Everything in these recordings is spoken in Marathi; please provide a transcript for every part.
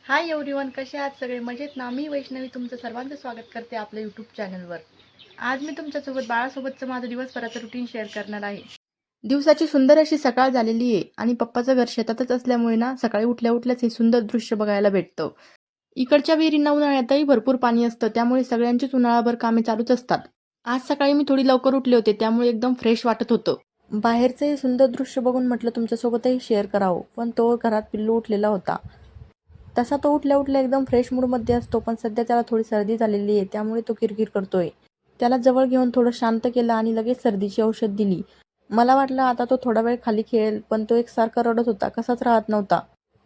हाय एव्हरीवन, कसे आहात सगळे? मजेत ना? मी वैष्णवी तुमचं सर्वांचं स्वागत करते आपल्या यूट्यूब चॅनलवर. आज मी तुमच्यासोबत बाळासोबतचं माझं दिवसभराचं रुटीन शेअर करणार आहे. दिवसाची सुंदर अशी सकाळ झालेली आहे आणि पप्पाचं घर शेतातच असल्यामुळे ना सकाळी उठल्या उठल्याच हे सुंदर दृश्य बघायला भेटतं. इकडच्या विहिरींना उन्हाळ्यातही भरपूर पाणी असतं, त्यामुळे सगळ्यांचीच उन्हाळाभर कामे चालूच असतात. आज सकाळी मी थोडी लवकर उठले होते, त्यामुळे एकदम फ्रेश वाटत होतं. बाहेरचं हे सुंदर दृश्य बघून म्हटलं तुमच्यासोबतही शेअर करावं, पण तो घरात पिल्लू उठलेला होता. तसा तो उठल्या उठल्या एकदम फ्रेश मूडमध्ये असतो, पण सध्या त्याला थोडी सर्दी झालेली आहे, त्यामुळे तो किरकिर करतोय. त्याला जवळ घेऊन थोडं शांत केलं आणि लगेच सर्दीची औषध दिली. मला वाटलं आता तो थोडा वेळ खाली खेळेल, पण तो एकसारखा रडत होता, कसाच राहत नव्हता.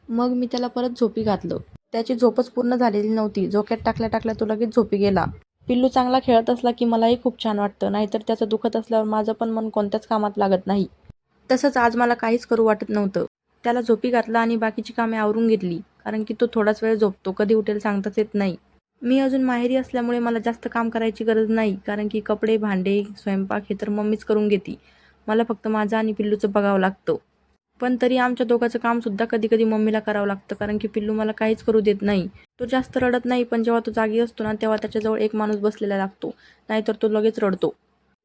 मग मी त्याला परत झोपी घातलं. त्याची झोपच पूर्ण झालेली नव्हती. झोक्यात टाकल्या टाकल्या तो लगेच झोपी गेला. पिल्लू चांगला खेळत असला की मलाही खूप छान वाटतं, नाहीतर त्याचं दुखत असल्यावर माझं पण मन कोणत्याच कामात लागत नाही. तसंच आज मला काहीच करू वाटत नव्हतं. त्याला झोपी घातलं आणि बाकीची कामे आवरून घेतली, कारण की तो थोडाच वेळ झोपतो, कधी उठेल सांगताच येत नाही. मी अजून माहेरी असल्यामुळे मला जास्त काम करायची गरज नाही, कारण की कपडे, भांडे, स्वयंपाक हे तर मम्मीच करून घेते. मला फक्त माझं आणि पिल्लूचं बघावं लागतं. पण तरी आमच्या दोघांचं कामसुद्धा कधी कधी मम्मीला करावं लागतं, कारण की पिल्लू मला काहीच करू देत नाही. तो जास्त रडत नाही, पण जेव्हा तो जागी असतो ना, तेव्हा त्याच्याजवळ एक माणूस बसलेला लागतो, नाहीतर तो लगेच रडतो.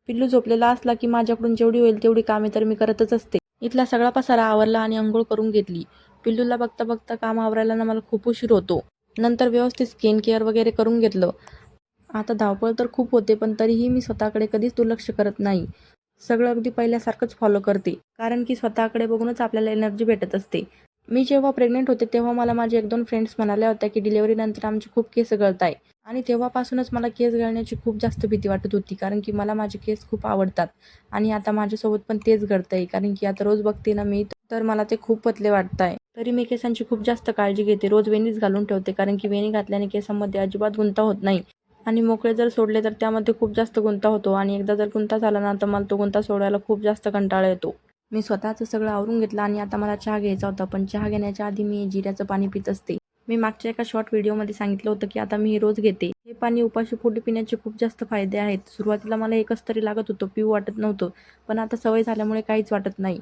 पिल्लू झोपलेला असला की माझ्याकडून जेवढी होईल तेवढी कामे तर मी करतच असते. इथला सगळा पसारा आवरला आणि अंघोळ करून घेतली. पिल्लूला बघता बघता काम आवरायला ना मला खूप उशीर होतो. नंतर व्यवस्थित स्किन केअर वगैरे करून घेतलं. आता धावपळ तर खूप होते, पण तरीही मी स्वतःकडे कधीच दुर्लक्ष करत नाही. सगळं अगदी पहिल्यासारखंच फॉलो करते, कारण की स्वतःकडे बघूनच आपल्याला एनर्जी भेटत असते. मी जेव्हा प्रेग्नेंट होते तेव्हा मला माझे 1-2 फ्रेंड्स म्हणाल्या होत्या की डिलिव्हरीनंतर आमचे खूप केस गळताय, आणि तेव्हापासूनच मला केस गळण्याची खूप जास्त भीती वाटत होती, कारण की मला माझे केस खूप आवडतात. आणि आता माझ्यासोबत पण तेच घडतंय, कारण की आता रोज बघते ना मी, तर मला ते खूप पतले वाटताय. तरी मी केसांची खूप जास्त काळजी घेते. रोज वेणीच घालून ठेवते, कारण की वेणी घातल्याने केसांमध्ये अजिबात गुंता होत नाही. आणि मोकळे जर सोडले तर त्यामध्ये खूप जास्त गुंता होतो, आणि एकदा जर गुंता झाला ना तर मला तो गुंता सोडायला खूप जास्त कंटाळा येतो. मी स्वतःचं सगळं आवरून घेतलं आणि आता मला चहा घ्यायचा होता, पण चहा घेण्याच्या आधी मी जिऱ्याचं पाणी पित असते. मी मागच्या एका शॉर्ट व्हिडिओमध्ये सांगितलं होतं की आता मी हे रोज घेते. हे पाणी उपाशी पोटी पिण्याचे खूप जास्त फायदे आहेत. सुरुवातीला मला एकच तरी लागत होतं, पिऊ वाटत नव्हतं, पण आता सवय झाल्यामुळे काहीच वाटत नाही.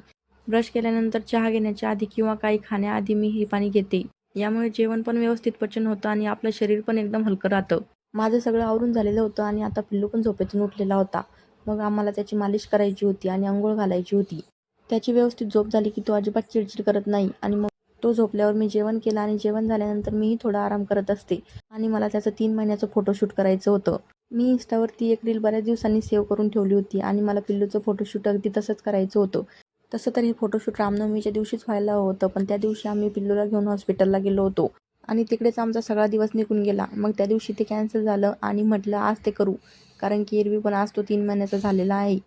ब्रश केल्यानंतर, चहा घेण्याच्या आधी किंवा काही खाण्याआधी मी हे पाणी घेते. यामुळे जेवण पण व्यवस्थित पचन होतं आणि आपलं शरीर पण एकदम हलकं राहतं. माझं सगळं आवरून झालेलं होतं आणि आता पिल्लू पण झोपेतून उठलेला होता. मग आम्हाला त्याची मालिश करायची होती आणि अंघोळ घालायची होती. त्याची व्यवस्थित झोप झाली की तो अजिबात चिडचिड करत नाही, आणि मग तो झोपल्यावर मी जेवण केलं आणि जेवण झाल्यानंतर मीही थोडा आराम करत असते. आणि मला त्याचं 3 महिन्याचं फोटोशूट करायचं होतं. मी इन्स्टावरती एक रील बऱ्याच दिवसांनी सेव्ह करून ठेवली होती आणि मला पिल्लूचं फोटोशूट अगदी तसंच करायचं होतं. तसं तर हे फोटोशूट रामनवमीच्या दिवशीच व्हायला हवं होतं, पण त्या दिवशी आम्ही पिल्लूला घेऊन हॉस्पिटलला गेलो होतो आणि तिकडेच आमचा सगळा दिवस निघून गेला. मग त्या दिवशी ते कॅन्सल झालं आणि म्हटलं आज ते करू, कारण की एरवी पण आज तो 3 महिन्याचा झालेला आहे.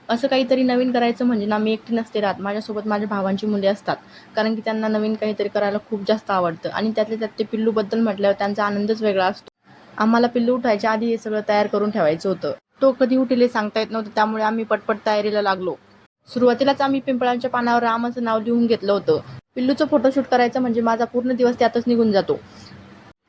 असं काहीतरी नवीन करायचं म्हणजे ना, मी एकटी नसते राहत. माझ्यासोबत माझ्या भावांची मुले असतात, कारण की त्यांना नवीन काहीतरी करायला खूप जास्त आवडतं, आणि त्यातल्या त्यात ते पिल्लूबद्दल म्हटल्यावर त्यांचा आनंदच वेगळा असतो. आम्हाला पिल्लू उठायच्या आधी हे सगळं तयार करून ठेवायचं होतं. तो कधी उठेल हे सांगता येत नव्हतं, त्यामुळे आम्ही पटपट तयारीला लागलो. सुरुवातीलाच आम्ही पिंपळांच्या पानावर रामाचं नाव लिहून घेतलं होतं. पिल्लूचं फोटोशूट करायचं म्हणजे माझा पूर्ण दिवस त्यातच निघून जातो.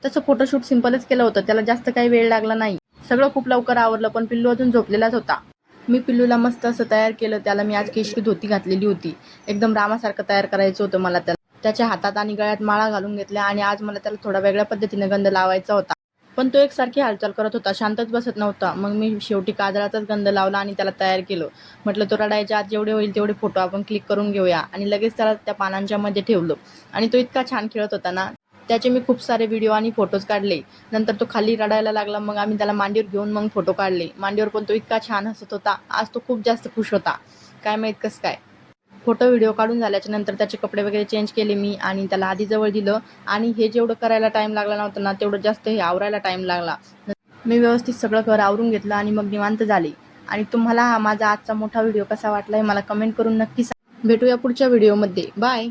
तसं फोटोशूट सिंपलच केलं होतं, त्याला जास्त काही वेळ लागला नाही. सगळं खूप लवकर आवरलं, पण पिल्लू अजून झोपलेलाच होता. मी पिल्लूला मस्त असं तयार केलं. त्याला मी आज केशरी धोती घातलेली होती. एकदम रामासारखं तयार करायचं होतं मला त्याला. त्याच्या हातात आणि गळ्यात माळा घालून घेतल्या, आणि आज मला त्याला थोडा वेगळ्या पद्धतीने गंध लावायचा होता. पण तो एकसारखी हालचाल करत होता, शांतच बसत नव्हता. मग मी शेवटी काजळाचाच गंध लावला आणि त्याला तयार केलं. म्हटलं तो रडायच्या आत जेवढे होईल तेवढे फोटो आपण क्लिक करून घेऊया, आणि लगेच त्याला त्या पानांच्या मध्ये ठेवलं. आणि तो इतका छान खेळत होता ना, त्याचे मी खूप सारे व्हिडिओ आणि फोटोज काढले. नंतर तो खाली रडायला लागला, मग आम्ही त्याला मांडीवर घेऊन मग फोटो काढले. मांडीवर पण तो इतका छान हसत होता. आज तो खूप जास्त खुश होता, काय माहित कसं काय. फोटो व्हिडिओ काढून झाल्याच्या नंतर त्याचे कपडे वगैरे चेंज केले मी, आणि त्याला आधी जवळ दिलं. आणि हे जेवढं करायला टाइम लागला नव्हता ना, तेवढं जास्त हे आवरायला टाइम लागला. मी व्यवस्थित सगळं घर आवरून घेतलं आणि मग निवांत झाले. आणि तुम्हाला हा माझा आजचा मोठा व्हिडिओ कसा वाटला हे मला कमेंट करून नक्की सांगा. भेटूया पुढच्या व्हिडिओमध्ये. बाय.